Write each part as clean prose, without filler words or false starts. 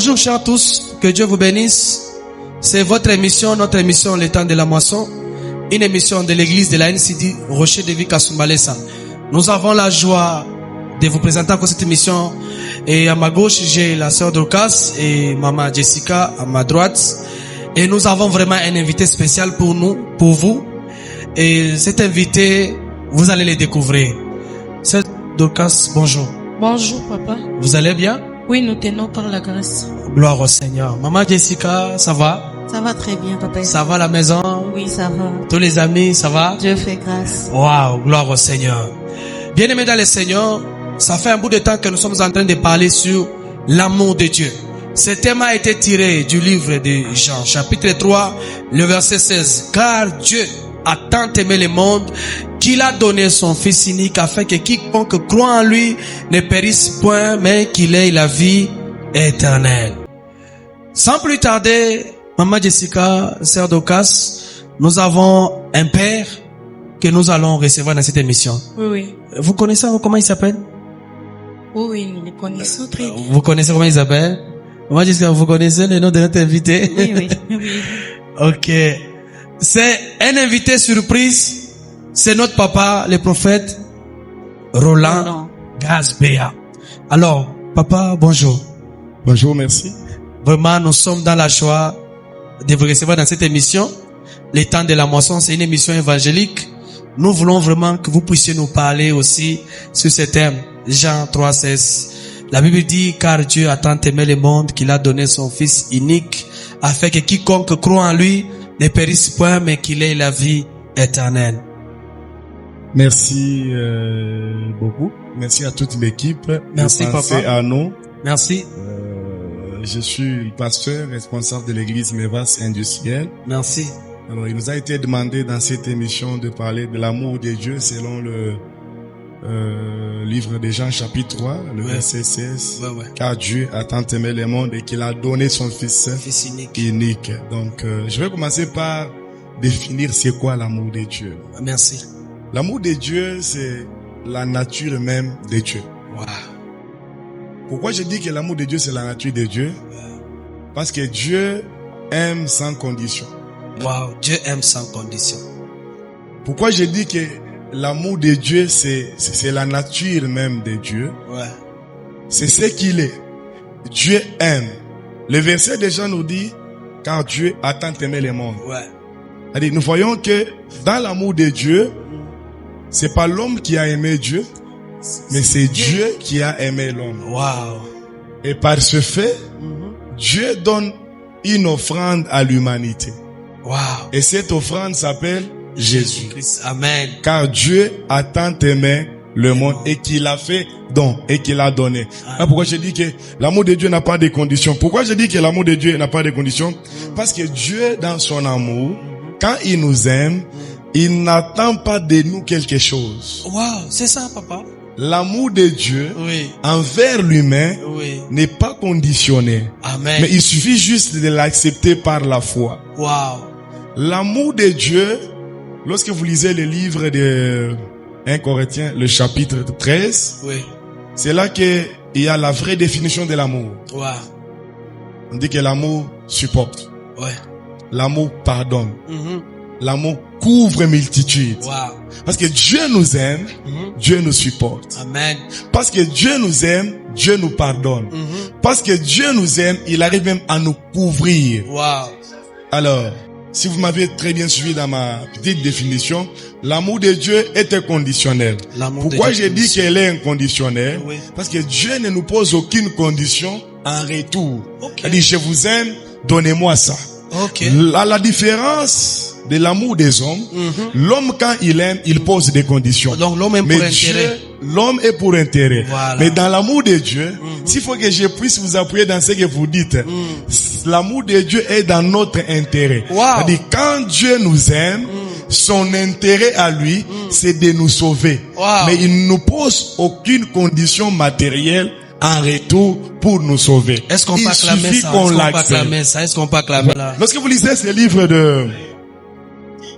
Bonjour chers tous, que Dieu vous bénisse. C'est votre émission, notre émission Le Temps de la Moisson, une émission de l'église de la NCD Rocher de Vie Kasumbalesa. Nous avons la joie de vous présenter encore cette émission. Et à ma gauche, j'ai la sœur Dorcas et maman Jessica à ma droite. Et nous avons vraiment un invité spécial pour nous, pour vous. Et cet invité, vous allez le découvrir. Sœur Dorcas, bonjour. Bonjour papa. Vous allez bien? Oui, nous tenons par la grâce. Gloire au Seigneur. Maman Jessica, ça va? Ça va très bien papa. Ça va la maison? Oui, ça va. Tous les amis, ça va? Dieu fait grâce. Waouh, gloire au Seigneur. Bien-aimés dans le Seigneur, ça fait un bout de temps que nous sommes en train de parler sur l'amour de Dieu. Ce thème a été tiré du livre de Jean, chapitre 3, le verset 16. Car Dieu a tant aimé le monde qu'il a donné son Fils unique afin que quiconque croit en lui ne périsse point, mais qu'il ait la vie éternelle. Sans plus tarder, maman Jessica, sœur Dorcas, nous avons un père que nous allons recevoir dans cette émission. Oui, oui. Vous connaissez comment il s'appelle? Oui, nous le connaissons très bien. Vous connaissez comment il s'appelle? Maman Jessica, vous connaissez le nom de notre invité? Oui, oui, oui. Ok. C'est un invité surprise. C'est notre papa, le prophète Roland Gasbea. Alors, papa, bonjour. Bonjour, merci. Vraiment, nous sommes dans la joie de vous recevoir dans cette émission. Le Temps de la Moisson, c'est une émission évangélique. Nous voulons vraiment que vous puissiez nous parler aussi sur ce thème. Jean 3,16. La Bible dit, car Dieu a tant aimé le monde qu'il a donné son Fils unique, afin que quiconque croit en lui ne périsse point, mais qu'il ait la vie éternelle. Merci beaucoup. Merci à toute l'équipe. Merci papa. À nous. Merci. Je suis le pasteur responsable de l'église Mévas Industrielle. Merci. Alors, il nous a été demandé dans cette émission de parler de l'amour de Dieu selon le livre de Jean chapitre 3, le verset 16. Car Dieu a tant aimé le monde et qu'il a donné son Fils unique. Donc, je vais commencer par définir c'est quoi l'amour de Dieu. Merci. L'amour de Dieu, c'est la nature même de Dieu. Wow. Pourquoi je dis que l'amour de Dieu, c'est la nature de Dieu? Parce que Dieu aime sans condition. Wow, Dieu aime sans condition. Pourquoi je dis que l'amour de Dieu, c'est la nature même de Dieu? Ouais. C'est ce qu'il est. Dieu aime. Le verset de Jean nous dit, car Dieu a tant aimé le monde. Ouais. C'est-à-dire, nous voyons que dans l'amour de Dieu, c'est pas l'homme qui a aimé Dieu, mais c'est Dieu qui a aimé l'homme. Wow. Et par ce fait, Dieu donne une offrande à l'humanité. Wow. Et cette offrande s'appelle Jésus. Amen. Car Dieu a tant aimé le monde et qu'il a fait don et qu'il a donné. Ah, pourquoi je dis que l'amour de Dieu n'a pas de conditions? Pourquoi je dis que l'amour de Dieu n'a pas de conditions? Parce que Dieu, dans son amour, quand il nous aime, il n'attend pas de nous quelque chose. Wow, c'est ça, papa. L'amour de Dieu envers l'humain n'est pas conditionné. Amen. Mais il suffit juste de l'accepter par la foi. Wow. L'amour de Dieu, lorsque vous lisez le livre de 1 Corinthiens, le chapitre 13, c'est là qu'il y a la vraie définition de l'amour. Wow. On dit que l'amour supporte. L'amour pardonne. L'amour couvre multitude. Wow. Parce que Dieu nous aime, Dieu nous supporte. Amen. Parce que Dieu nous aime, Dieu nous pardonne. Parce que Dieu nous aime, il arrive même à nous couvrir. Wow. Alors, si vous m'avez très bien suivi dans ma petite définition, l'amour de Dieu est inconditionnel. Pourquoi j'ai dit qu'elle est inconditionnelle? Parce que Dieu ne nous pose aucune condition en retour. Il dit, je vous aime, donnez-moi ça. La différence de l'amour des hommes, l'homme quand il aime, il pose des conditions. Donc l'homme est pour intérêt. L'homme est pour intérêt. Voilà. Mais dans l'amour de Dieu, s'il faut que je puisse vous appuyer dans ce que vous dites, l'amour de Dieu est dans notre intérêt. C'est-à-dire, quand Dieu nous aime, son intérêt à lui, c'est de nous sauver. Mais il ne nous pose aucune condition matérielle en retour pour nous sauver. Est-ce qu'on peut acclamer ça? Est-ce qu'on peut acclamer ça? Lorsque vous lisez ce livre de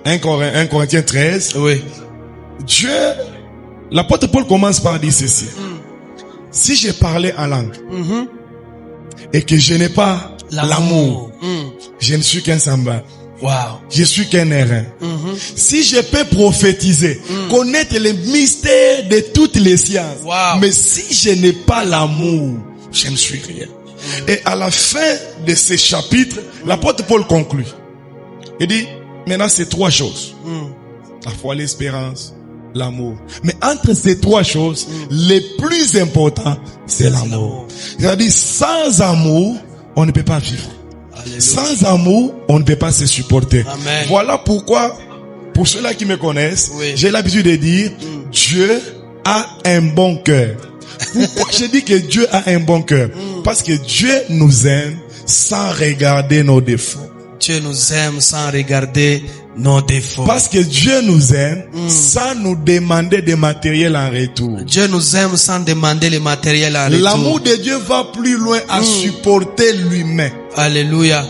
1 Corinthiens 13, Dieu, l'apôtre Paul commence par dire ceci. Si je parlais en langue, et que je n'ai pas l'amour, je ne suis qu'un samba. Wow. Je suis qu'un airain. Si je peux prophétiser, connaître les mystères de toutes les sciences, mais si je n'ai pas l'amour, je ne suis rien. Et à la fin de ce chapitre, l'apôtre Paul conclut. Il dit, maintenant c'est 3 choses. La foi, l'espérance, l'amour. Mais entre ces 3 choses, le plus important, c'est l'amour. C'est-à-dire, sans amour, on ne peut pas vivre. Alléluia. Sans amour, on ne peut pas se supporter. Amen. Voilà pourquoi, pour ceux-là qui me connaissent, j'ai l'habitude de dire, Dieu a un bon cœur. Pourquoi je dis que Dieu a un bon cœur? Parce que Dieu nous aime sans regarder nos défauts. Dieu nous aime sans regarder nos défauts. Parce que Dieu nous aime sans nous demander des matériels en retour. Dieu nous aime sans demander les matériels en retour. L'amour de Dieu va plus loin à supporter l'humain. Alléluia.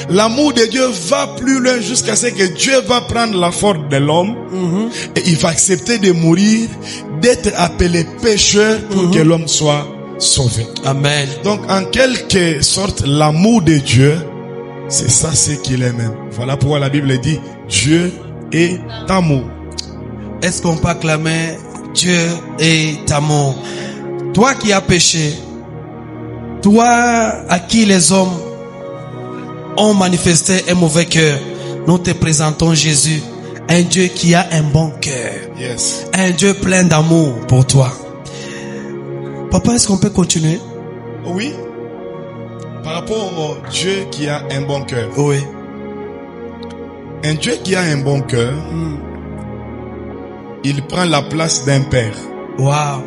L'amour de Dieu va plus loin jusqu'à ce que Dieu va prendre la force de l'homme et il va accepter de mourir, d'être appelé pécheur pour que l'homme soit sauvé. Amen. Donc en quelque sorte, l'amour de Dieu, c'est ça ce qu'il aime. Voilà pourquoi la Bible dit Dieu est amour. Est-ce qu'on peut acclamer Dieu est amour? Toi qui as péché, toi à qui les hommes ont manifesté un mauvais cœur, nous te présentons Jésus, un Dieu qui a un bon cœur. Yes. Un Dieu plein d'amour pour toi. Papa, est-ce qu'on peut continuer? Oui. Par rapport au Dieu qui a un bon cœur. Oui. Un Dieu qui a un bon cœur, il prend la place d'un père. Wow.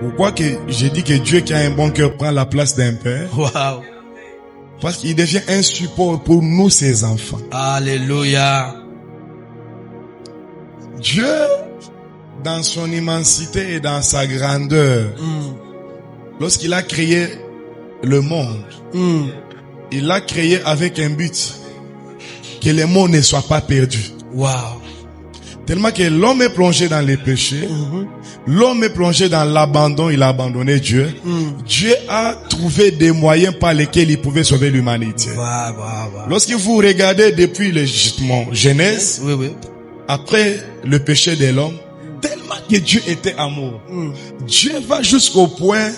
Pourquoi que j'ai dit que Dieu qui a un bon cœur prend la place d'un père? Wow. Parce qu'il devient un support pour nous, ses enfants. Alléluia. Dieu, dans son immensité et dans sa grandeur, lorsqu'il a créé le monde, il l'a créé avec un but, que le monde ne soit pas perdu. Wow. Tellement que l'homme est plongé dans les péchés, l'homme est plongé dans l'abandon, il a abandonné Dieu. Dieu a trouvé des moyens par lesquels il pouvait sauver l'humanité. Lorsque vous regardez depuis le Genèse, après le péché de l'homme, tellement que Dieu était amour, Dieu va jusqu'au point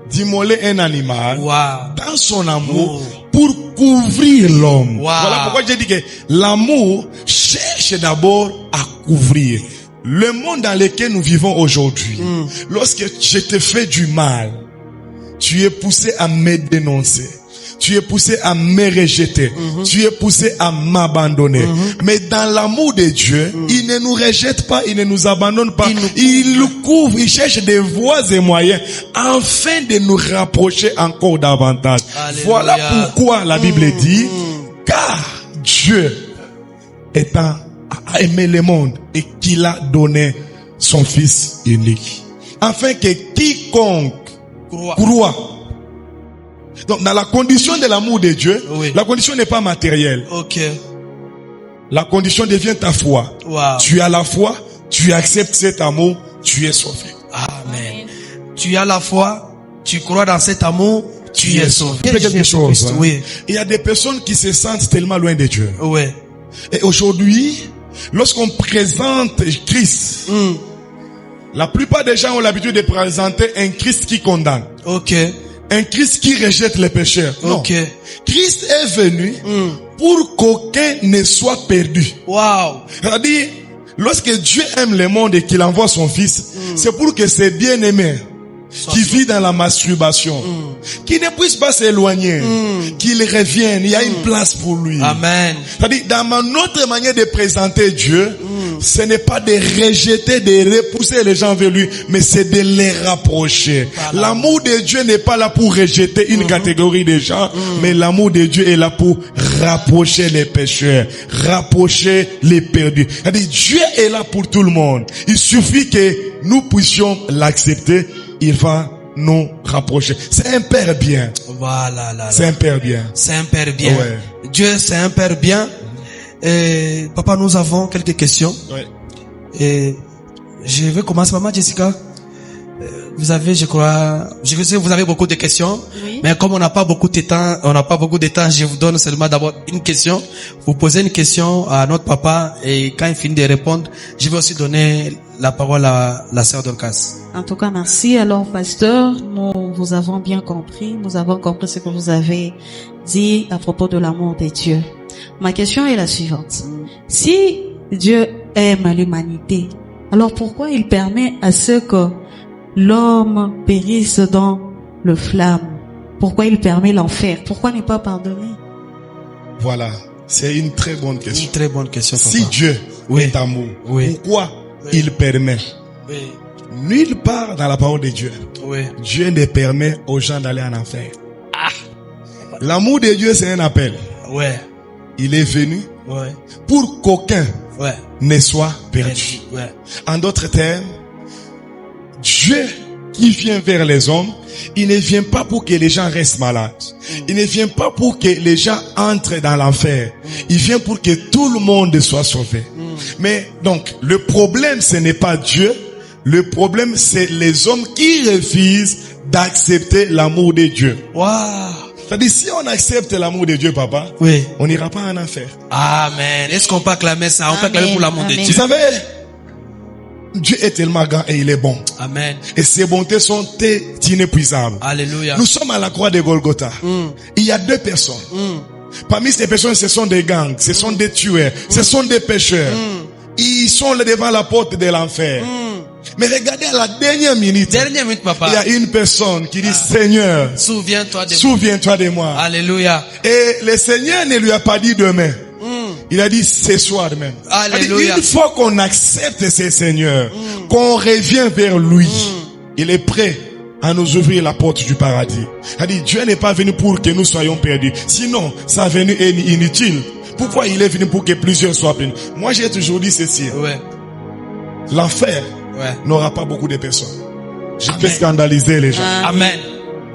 d'immoler un animal dans son amour pour couvrir l'homme. Voilà pourquoi j'ai dit que l'amour cherche d'abord à couvrir. Le monde dans lequel nous vivons aujourd'hui, lorsque je te fais du mal, tu es poussé à me dénoncer. Tu es poussé à me rejeter. Tu es poussé à m'abandonner. Mais dans l'amour de Dieu, il ne nous rejette pas, il ne nous abandonne pas. Il nous couvre, il cherche des voies et moyens afin de nous rapprocher encore davantage. Alléluia. Voilà pourquoi la Bible dit, car Dieu a aimé le monde et qu'il a donné son Fils unique. Afin que quiconque croit. Donc, dans la condition de l'amour de Dieu, la condition n'est pas matérielle. La condition devient ta foi. Tu as la foi, tu acceptes cet amour, tu es sauvé. Amen. Tu as la foi, tu crois dans cet amour, tu es sauvé. Quelque chose. Il y a des personnes qui se sentent tellement loin de Dieu. Et aujourd'hui, lorsqu'on présente Christ, la plupart des gens ont l'habitude de présenter un Christ qui condamne. Un Christ qui rejette les pécheurs. Non. Christ est venu pour qu'aucun ne soit perdu. C'est-à-dire, lorsque Dieu aime le monde et qu'il envoie son Fils, c'est pour que ses bien-aimés qui vit dans la masturbation, qui ne puisse pas s'éloigner, qu'il revienne, il y a une place pour lui. Amen. C'est-à-dire, dans notre manière de présenter Dieu, ce n'est pas de rejeter, de repousser les gens vers lui, mais c'est de les rapprocher. L'amour de Dieu n'est pas là pour rejeter une catégorie de gens, mais l'amour de Dieu est là pour rapprocher les pécheurs, rapprocher les perdus. C'est-à-dire, Dieu est là pour tout le monde. Il suffit que nous puissions l'accepter, il va nous rapprocher. C'est un Père bien. C'est un Père bien. C'est un Père bien. Dieu, c'est un Père bien. Et papa, nous avons quelques questions. Et je vais commencer. Maman Jessica, vous avez, je sais que vous avez beaucoup de questions, Oui. mais comme on n'a pas beaucoup de temps, je vous donne seulement d'abord une question. Vous posez une question à notre papa et quand il finit de répondre, je vais aussi donner la parole à la sœur Dorcas. En tout cas, merci. Alors, pasteur, nous vous avons bien compris. Nous avons compris ce que vous avez dit à propos de l'amour de Dieu. Ma question est la suivante. Si Dieu aime l'humanité, alors pourquoi il permet à ce que l'homme périsse dans le flamme? Pourquoi il permet l'enfer? Pourquoi ne pas pardonner? Voilà. C'est une très bonne Une question. très bonne question, papa. Si Dieu Oui. est amour, Oui. pourquoi Oui. il permet? Oui, Nulle part dans la parole de Dieu, oui. Dieu ne permet aux gens d'aller en enfer. L'amour de Dieu, c'est un appel. Ouais, Il est venu ouais, pour qu'aucun ouais. ne soit perdu. Ouais. En d'autres termes, Dieu qui vient vers les hommes, il ne vient pas pour que les gens restent malades. Il ne vient pas pour que les gens entrent dans l'enfer. Il vient pour que tout le monde soit sauvé. Mais donc, le problème, ce n'est pas Dieu. Le problème, c'est les hommes qui refusent d'accepter l'amour de Dieu. Waouh. C'est-à-dire, si on accepte l'amour de Dieu, papa, Oui. on n'ira pas en enfer. Amen. Est-ce qu'on peut acclamer ça? On peut Amen. acclamer pour l'amour de Amen. Vous Dieu. savez, Dieu est tellement grand et il est bon. Amen. Et ses bontés sont inépuisables. Alléluia. Nous sommes à la croix de Golgotha. Il y a deux personnes. Parmi ces personnes, ce sont des gangs, ce sont des tueurs, ce sont des pécheurs. Ils sont là devant la porte de l'enfer. Mais regardez à la dernière minute, Dernière minute, papa. il y a une personne qui dit, Seigneur, Souviens-toi de moi. souviens-toi de moi. Alléluia. Et le Seigneur ne lui a pas dit demain. Il a dit ce soir même. Alléluia. Une fois qu'on accepte ce Seigneur, qu'on revient vers lui, il est prêt à nous ouvrir la porte du paradis. C'est-à-dire, Dieu n'est pas venu pour que nous soyons perdus. Sinon, sa venue est inutile. Pourquoi il est venu pour que plusieurs soient bénis? Moi, j'ai toujours dit ceci. Ouais. L'enfer Ouais. n'aura pas beaucoup de personnes. Je Amen. peux scandaliser les gens. Amen.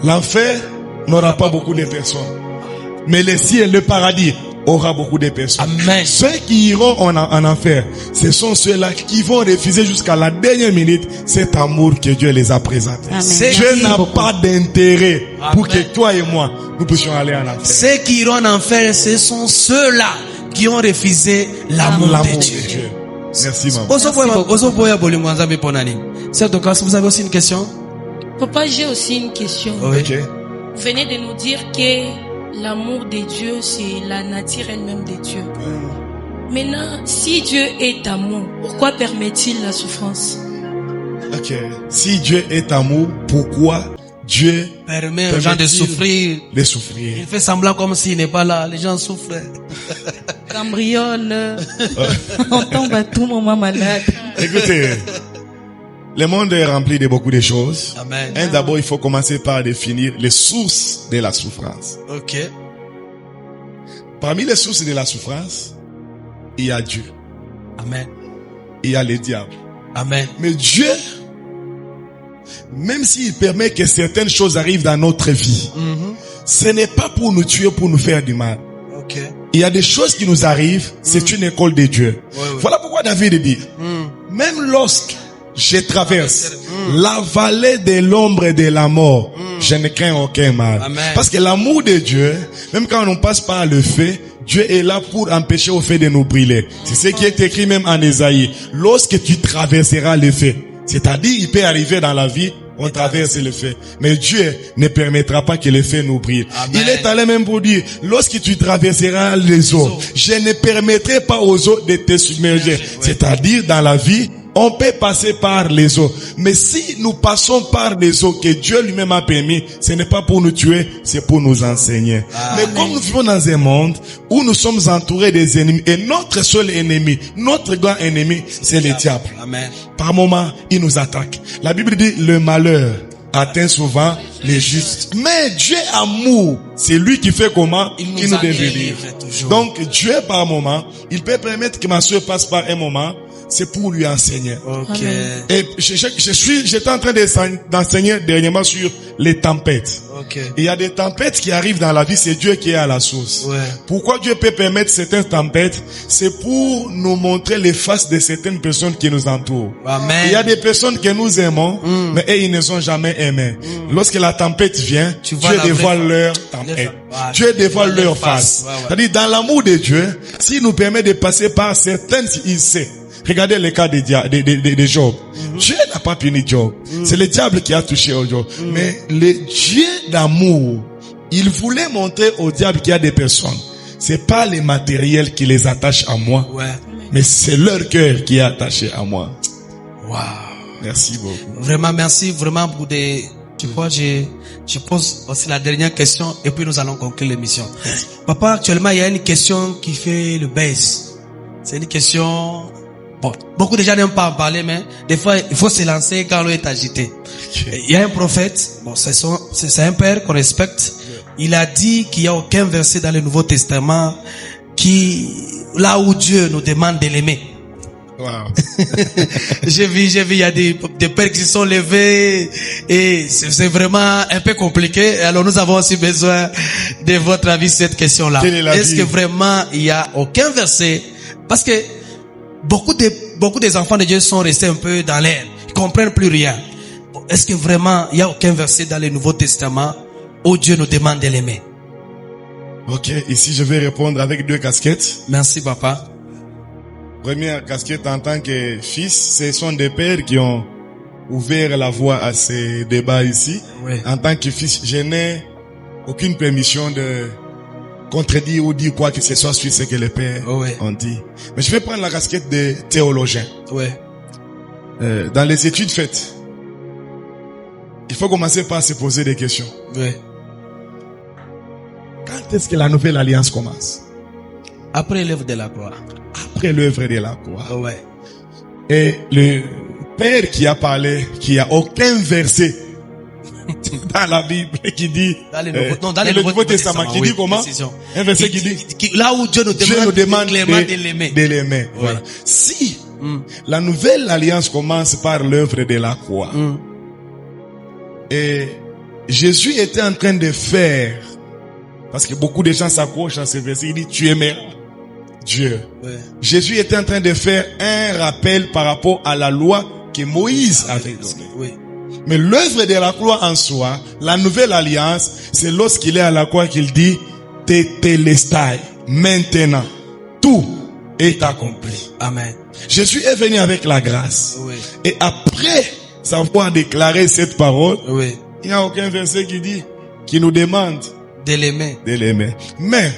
L'enfer n'aura pas beaucoup de personnes. Mais le ciel, le paradis, aura beaucoup de personnes. Amen. Ceux qui iront en enfer, ce sont ceux-là qui vont refuser jusqu'à la dernière minute cet amour que Dieu les a présenté. Amen. Dieu Merci n'a beaucoup. pas d'intérêt pour Amen. que toi et moi, nous puissions aller en enfer. Ceux qui iront en enfer, ce sont ceux-là qui ont refusé l'amour L'amour de de Dieu. Dieu. Merci, maman. Sœur Dorcas, vous avez aussi une question? Papa, j'ai aussi une question. Oui. Ok. Vous venez de nous dire que l'amour de Dieu, c'est la nature elle-même de Dieu. Maintenant, si Dieu est amour, pourquoi permet-il la souffrance? Ok. Si Dieu est amour, pourquoi Dieu Permet aux gens de permet-il souffrir. de souffrir? Il fait semblant comme s'il n'est pas là. Les gens souffrent. Cambriole. On tombe à tout moment malade. Écoutez, le monde est rempli de beaucoup de choses. Amen. Et d'abord, il faut commencer par définir les sources de la souffrance. Ok. Parmi les sources de la souffrance, il y a Dieu, Amen. il y a le diable. Amen. Mais Dieu, même s'il permet que certaines choses arrivent dans notre vie, ce n'est pas pour nous tuer, pour nous faire du mal. Ok. Il y a des choses qui nous arrivent, c'est une école de Dieu. Ouais. Voilà pourquoi David dit, même lorsque je traverse la vallée de l'ombre et de la mort, je ne crains aucun mal. Amen. Parce que l'amour de Dieu, même quand on passe par le feu, Dieu est là pour empêcher au feu de nous brûler. C'est ce qui est écrit même en Ésaïe. Lorsque tu traverseras le feu, c'est-à-dire il peut arriver dans la vie, on traverse le feu. Mais Dieu ne permettra pas que le feu nous brûle. Amen. Il est allé même pour dire, lorsque tu traverseras les eaux, je ne permettrai pas aux eaux de te submerger. C'est-à-dire dans la vie, on peut passer par les eaux. Mais si nous passons par les eaux que Dieu lui-même a permis, ce n'est pas pour nous tuer, c'est pour nous enseigner. Mais comme nous vivons dans un monde où nous sommes entourés des ennemis, et notre seul ennemi, notre grand ennemi, c'est le diable. Amen. Par moments, il nous attaque. La Bible dit, le malheur atteint souvent les justes. Mais Dieu amour, c'est lui qui fait comment? Il Qui nous nous a délivre. délivrés toujours. Donc Dieu par moment, il peut permettre que ma soeur passe par un moment. c'est pour lui enseigner. Ok. Amen. Et j'étais en train d'enseigner dernièrement sur les tempêtes. Ok. Il y a des tempêtes qui arrivent dans la vie, c'est Dieu qui est à la source. Ouais. Pourquoi Dieu peut permettre certaines tempêtes? C'est pour nous montrer les faces de certaines personnes qui nous entourent. Amen. Il y a des personnes que nous aimons, mais eux, ils ne sont jamais aimés. Lorsque la tempête vient, Tu vois Dieu la dévoile vraie leur face. tempête. Ouais. Dieu dévoile Tu vois leur leur face. face. Ouais, ouais. C'est-à-dire, dans l'amour de Dieu, s'il nous permet de passer par certaines, il sait. Regardez le cas de Job. Dieu n'a pas puni Job. C'est le diable qui a touché au Job. Mais le Dieu d'amour, il voulait montrer au diable qu'il y a des personnes. C'est pas les matériels qui les attachent à moi, Ouais. mais c'est leur cœur qui est attaché à moi. Wow. Merci beaucoup. Vraiment, merci vraiment pour des... Tu vois, je pose aussi la dernière question et puis nous allons conclure l'émission. Papa, actuellement, il y a une question qui fait le buzz. C'est une question... Bon, beaucoup de gens n'aiment pas en parler, mais des fois, il faut se lancer quand l'eau est agitée. Il y a un prophète, bon, c'est un père qu'on respecte. Il a dit qu'il n'y a aucun verset dans le Nouveau Testament là où Dieu nous demande de l'aimer. Wow. J'ai vu, il y a des pères qui se sont levés et c'est vraiment un peu compliqué. Alors nous avons aussi besoin de votre avis sur cette question-là. Quelle est la Est-ce que Bible? vraiment il y a aucun verset? Parce que beaucoup des enfants de Dieu sont restés un peu dans l'air. Ils comprennent plus rien. Est-ce que vraiment il y a aucun verset dans le Nouveau Testament où Dieu nous demande de l'aimer? Ok, ici je vais répondre avec deux casquettes. Merci, papa. Première casquette en tant que fils, ce sont des pères qui ont ouvert la voie à ces débats ici. Oui. En tant que fils, je n'ai aucune permission de contredire ou dire quoi que ce soit sur ce que les pères Oui. ont dit. Mais je vais prendre la casquette de théologien. Oui. Dans les études faites, il faut commencer par se poser des questions. Oui. Quand est-ce que la nouvelle alliance commence? Après l'œuvre de la croix. Après l'œuvre de la croix. Ouais. Et le père qui a parlé, qui a aucun verset dans la Bible qui dit, Dans le Nouveau Testament, qui dit comment? Précision. Un verset qui dit, là où Dieu nous demande clairement de l'aimer. de l'aimer. Voilà. Si la nouvelle alliance commence par l'œuvre de la croix, et Jésus était en train de faire, parce que beaucoup de gens s'accrochent à ce verset, il dit, tu aimeras Dieu. Ouais. Jésus était en train de faire un rappel par rapport à la loi que Moïse avait donnée. Oui. Mais l'œuvre de la croix en soi, la nouvelle alliance, c'est lorsqu'il est à la croix qu'il dit, Tetelestai, maintenant, tout est accompli. Amen. Jésus est venu avec la grâce. Oui. Et après savoir déclarer cette parole, Oui. il n'y a aucun verset qui nous demande De l'aimer. de l'aimer. Mais,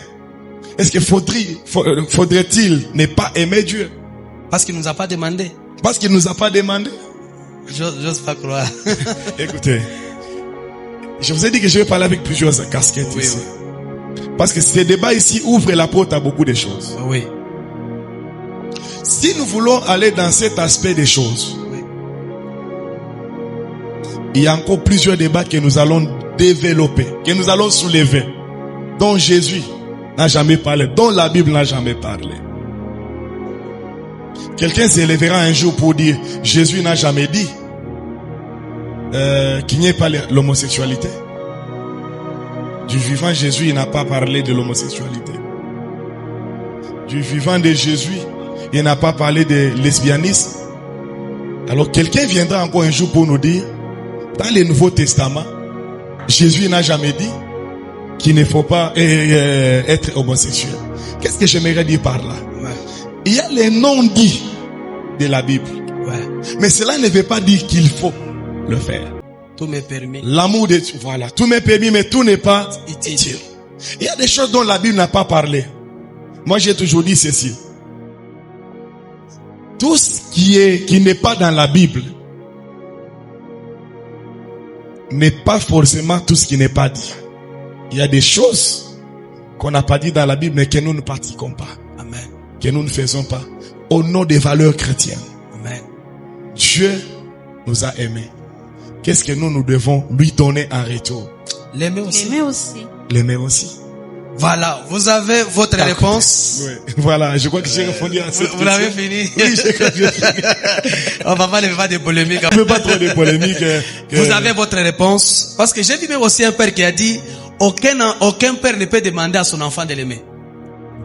est-ce que faudrait-il ne pas aimer Dieu? Parce qu'il nous a pas demandé. Parce qu'il nous a pas demandé. J'ose pas croire. Écoutez, je vous ai dit que je vais parler avec plusieurs casquettes Oui, ici. Parce que ces débats ici ouvrent la porte à beaucoup de choses. Oui. Si nous voulons aller dans cet aspect des choses, Oui. il y a encore plusieurs débats que nous allons développer, que nous allons soulever, dont Jésus n'a jamais parlé, dont la Bible n'a jamais parlé. Quelqu'un s'élèvera un jour pour dire, Jésus n'a jamais dit qu'il n'y ait pas l'homosexualité. Du vivant Jésus, il n'a pas parlé de l'homosexualité. Du vivant de Jésus, il n'a pas parlé de lesbianisme. Alors quelqu'un viendra encore un jour pour nous dire, dans le Nouveau Testament, Jésus n'a jamais dit qu'il ne faut pas être homosexuel. Qu'est-ce que j'aimerais dire par là? Ouais. Il y a les non-dits de la Bible. Ouais. Mais cela ne veut pas dire qu'il faut le faire. Tout m'est permis. L'amour de Dieu, voilà. Tout m'est permis, mais tout n'est pas Utile. Il y a des choses dont la Bible n'a pas parlé. Moi, j'ai toujours dit ceci. Tout ce qui n'est pas dans la Bible n'est pas forcément tout ce qui n'est pas dit. Il y a des choses qu'on n'a pas dit dans la Bible, mais que nous ne pratiquons pas. Amen. Que nous ne faisons pas. Au nom des valeurs chrétiennes. Amen. Dieu nous a aimés. Qu'est-ce que nous devons lui donner en retour? L'aimer aussi. L'aimer aussi. L'aimer aussi. Voilà, vous avez votre réponse. Oui. Voilà, je crois que j'ai répondu à cette question. Vous l'avez fini? Oui, je crois que j'ai fini. On va pas ne pas de polémiques. Je ne veux pas trop de polémiques. Vous avez votre réponse. Parce que j'ai vu même aussi un père qui a dit, aucun père ne peut demander à son enfant de l'aimer.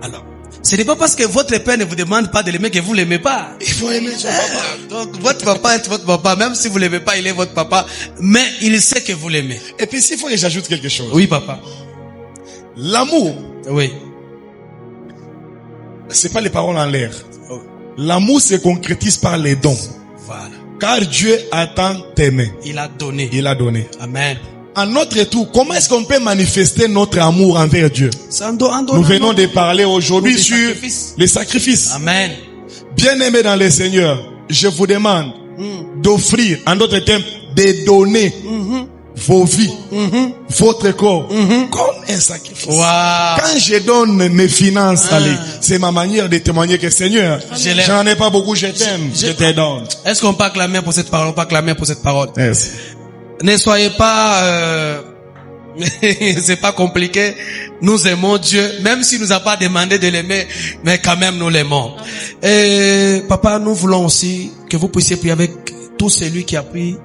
Alors, ce n'est pas parce que votre père ne vous demande pas de l'aimer que vous l'aimez pas. Il faut aimer son papa. Donc, votre papa est votre papa. Même si vous l'aimez pas, il est votre papa. Mais il sait que vous l'aimez. Et puis, s'il faut que j'ajoute quelque chose. Oui, papa. L'amour. Oui. C'est pas les paroles en l'air. L'amour se concrétise par les dons. Voilà. Car Dieu a tant aimé. Il a donné. Il a donné. Amen. À notre tour, comment est-ce qu'on peut manifester notre amour envers Dieu? Nous venons de parler aujourd'hui sur les sacrifices. Amen. Bien-aimés dans le Seigneur, je vous demande d'offrir, en d'autres termes, de donner vos vies, votre corps, comme un sacrifice. Wow. Quand je donne mes finances, c'est ma manière de témoigner que Seigneur, j'en ai pas beaucoup, je t'aime, je te donne. Est-ce qu'on peut acclamer pour cette parole? On peut acclamer pour cette parole. Yes. Ne soyez pas, c'est pas compliqué. Nous aimons Dieu, même s'il nous a pas demandé de l'aimer, mais quand même nous l'aimons. Et papa, nous voulons aussi que vous puissiez prier avec tout celui qui a pris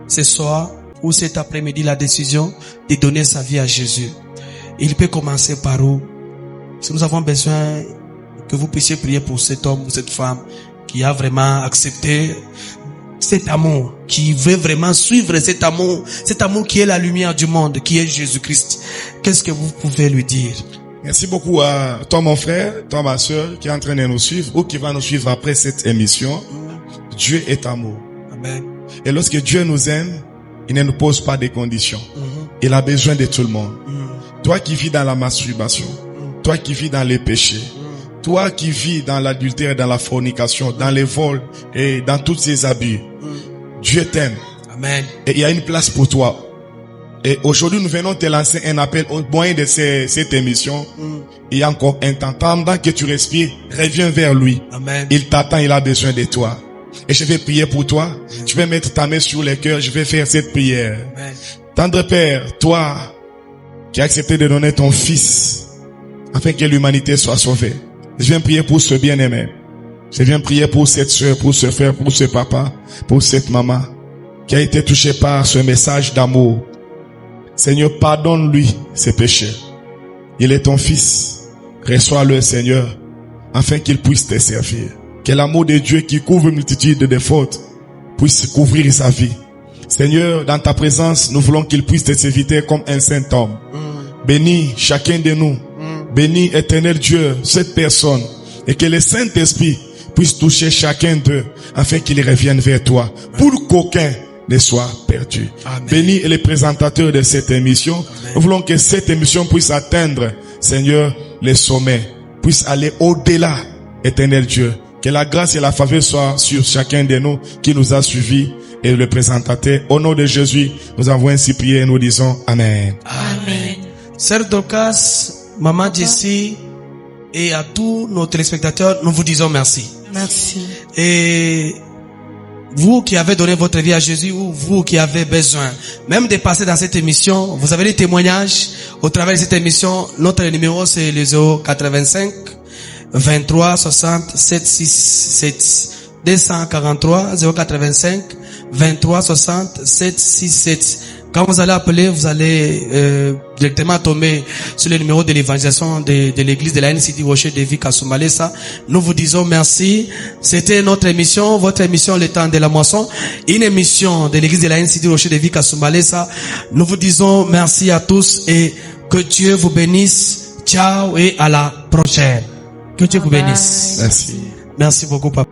ce soir ou cet après-midi la décision de donner sa vie à Jésus. Il peut commencer par où? Si nous avons besoin que vous puissiez prier pour cet homme ou cette femme qui a vraiment accepté cet amour, qui veut vraiment suivre cet amour qui est la lumière du monde, qui est Jésus-Christ. Qu'est-ce que vous pouvez lui dire? Merci beaucoup à toi mon frère, toi ma soeur qui est en train de nous suivre ou qui va nous suivre après cette émission. Dieu est amour. Amen. Et lorsque Dieu nous aime, il ne nous pose pas de conditions. Il a besoin de tout le monde. Toi qui vis dans la masturbation, toi qui vis dans les péchés, toi qui vis dans l'adultère, dans la fornication, dans les vols et dans tous ces abus, Dieu t'aime. Amen. Et il y a une place pour toi. Et aujourd'hui, nous venons te lancer un appel au moyen de cette émission. Il y a encore un temps. Pendant que tu respires, reviens vers lui. Amen. Il t'attend, il a besoin de toi. Et je vais prier pour toi. Tu vas mettre ta main sur le cœur. Je vais faire cette prière. Amen. Tendre Père, toi qui as accepté de donner ton fils afin que l'humanité soit sauvée. Je viens prier pour ce bien-aimé. Je viens prier pour cette soeur, pour ce frère, pour ce papa, pour cette maman qui a été touchée par ce message d'amour. Seigneur, pardonne-lui ses péchés. Il est ton fils. Reçois-le, Seigneur, afin qu'il puisse te servir. Que l'amour de Dieu qui couvre une multitude de fautes puisse couvrir sa vie. Seigneur, dans ta présence, nous voulons qu'il puisse te servir comme un saint homme. Bénis chacun de nous. Bénis, éternel Dieu, cette personne. Et que le Saint-Esprit puisse toucher chacun d'eux afin qu'ils reviennent vers toi. Pour qu'aucun ne soit perdu. Amen. Bénis les présentateurs de cette émission. Amen. Nous voulons que cette émission puisse atteindre, Seigneur, les sommets. Puisse aller au-delà, éternel Dieu. Que la grâce et la faveur soient sur chacun de nous qui nous a suivis et le présentateur. Au nom de Jésus, nous avons ainsi prié et nous disons Amen. Amen. Sœur Dorcas, Maman Jessie et à tous nos téléspectateurs, nous vous disons merci. Merci. Et vous qui avez donné votre vie à Jésus ou vous qui avez besoin même de passer dans cette émission, vous avez des témoignages au travers de cette émission. Notre numéro c'est le 085 23 60 767 243 085 23 60 767. Quand vous allez appeler, vous allez directement tomber sur le numéro de l'évangélisation de l'église de la NCD Rocher de Vie Kasumbalesa. Nous vous disons merci. C'était notre émission, votre émission Le Temps de la Moisson, une émission de l'église de la NCD Rocher de Vie Kasumbalesa. Nous vous disons merci à tous et que Dieu vous bénisse. Ciao et à la prochaine. Que Dieu vous bénisse. Merci. Merci beaucoup, papa.